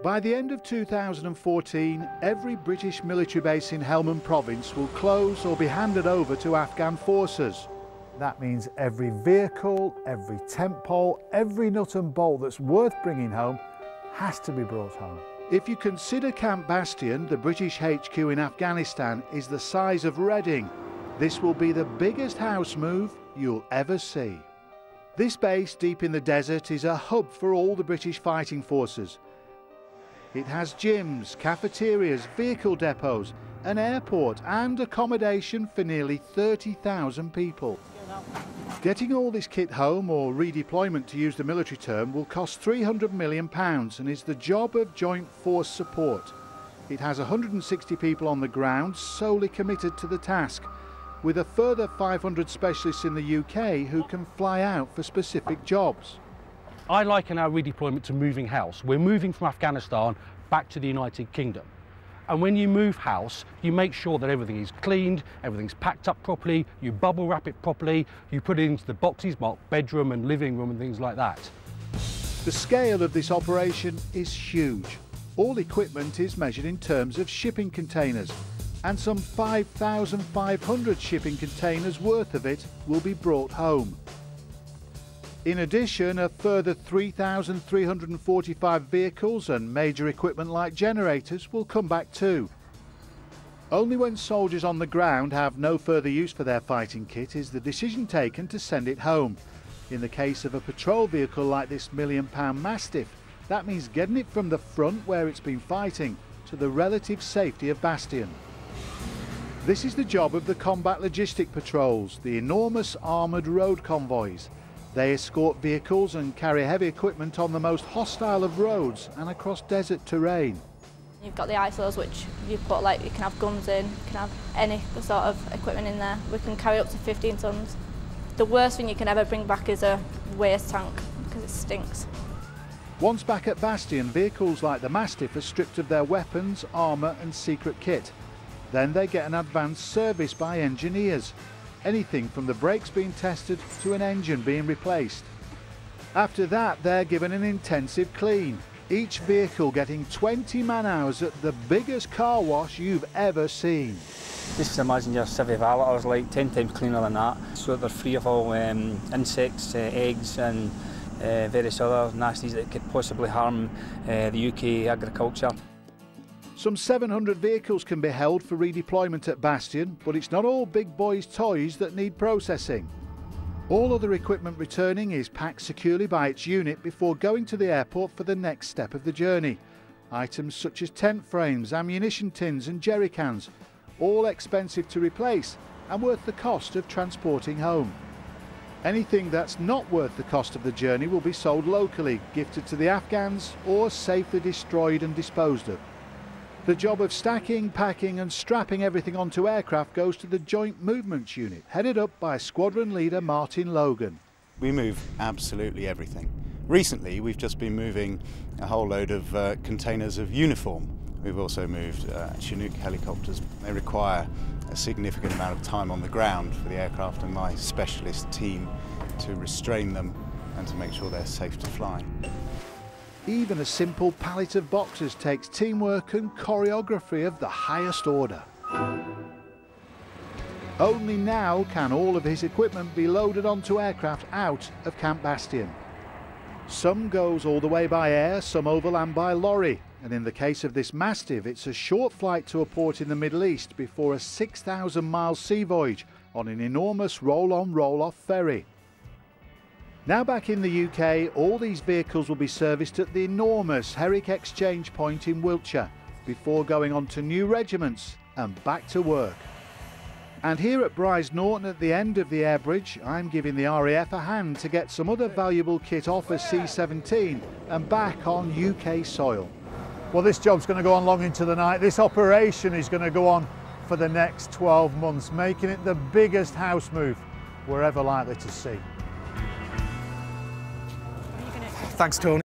By the end of 2014, every British military base in Helmand Province will close or be handed over to Afghan forces. That means every vehicle, every tent pole, every nut and bolt that's worth bringing home has to be brought home. If you consider Camp Bastion, the British HQ in Afghanistan, is the size of Reading, this will be the biggest house move you'll ever see. This base deep in the desert is a hub for all the British fighting forces. It has gyms, cafeterias, vehicle depots, an airport and accommodation for nearly 30,000 people. Getting all this kit home, or redeployment to use the military term, will cost £300 million and is the job of Joint Force Support. It has 160 people on the ground solely committed to the task, with a further 500 specialists in the UK who can fly out for specific jobs. I liken our redeployment to moving house. We're moving from Afghanistan back to the United Kingdom. And when you move house, you make sure that everything is cleaned, everything's packed up properly, you bubble wrap it properly, you put it into the boxes marked bedroom and living room and things like that. The scale of this operation is huge. All equipment is measured in terms of shipping containers, and some 5,500 shipping containers worth of it will be brought home. In addition, a further 3,345 vehicles and major equipment like generators will come back too. Only when soldiers on the ground have no further use for their fighting kit is the decision taken to send it home. In the case of a patrol vehicle like this £1 million Mastiff, that means getting it from the front where it's been fighting to the relative safety of Bastion. This is the job of the combat logistic patrols, the enormous armoured road convoys. They escort vehicles and carry heavy equipment on the most hostile of roads and across desert terrain. You've got the ISOs, which you put, like, you can have guns in, you can have any sort of equipment in there. We can carry up to 15 tons. The worst thing you can ever bring back is a waste tank, because it stinks. Once back at Bastion, vehicles like the Mastiff are stripped of their weapons, armour and secret kit. Then they get an advanced service by engineers. Anything from the brakes being tested to an engine being replaced. After that, they're given an intensive clean, each vehicle getting 20 man-hours at the biggest car wash you've ever seen. Just imagine your civvy valeters like 10 times cleaner than that, so that they're free of all insects, eggs and various other nasties that could possibly harm the UK agriculture. Some 700 vehicles can be held for redeployment at Bastion, but it's not all big boys' toys that need processing. All other equipment returning is packed securely by its unit before going to the airport for the next step of the journey. Items such as tent frames, ammunition tins and jerry cans, all expensive to replace and worth the cost of transporting home. Anything that's not worth the cost of the journey will be sold locally, gifted to the Afghans or safely destroyed and disposed of. The job of stacking, packing and strapping everything onto aircraft goes to the Joint Movements Unit, headed up by Squadron Leader Martin Logan. We move absolutely everything. Recently we've just been moving a whole load of containers of uniform. We've also moved Chinook helicopters. They require a significant amount of time on the ground for the aircraft and my specialist team to restrain them and to make sure they're safe to fly. Even a simple pallet of boxes takes teamwork and choreography of the highest order. Only now can all of his equipment be loaded onto aircraft out of Camp Bastion. Some goes all the way by air, some overland by lorry, and in the case of this Mastiff, it's a short flight to a port in the Middle East before a 6,000-mile sea voyage on an enormous roll-on, roll-off ferry. Now back in the UK, all these vehicles will be serviced at the enormous Herrick Exchange Point in Wiltshire before going on to new regiments and back to work. And here at Bryce Norton at the end of the air bridge, I'm giving the RAF a hand to get some other valuable kit off a C-17 and back on UK soil. Well, this job's going to go on long into the night. This operation is going to go on for the next 12 months, making it the biggest house move we're ever likely to see. Thanks, Tony.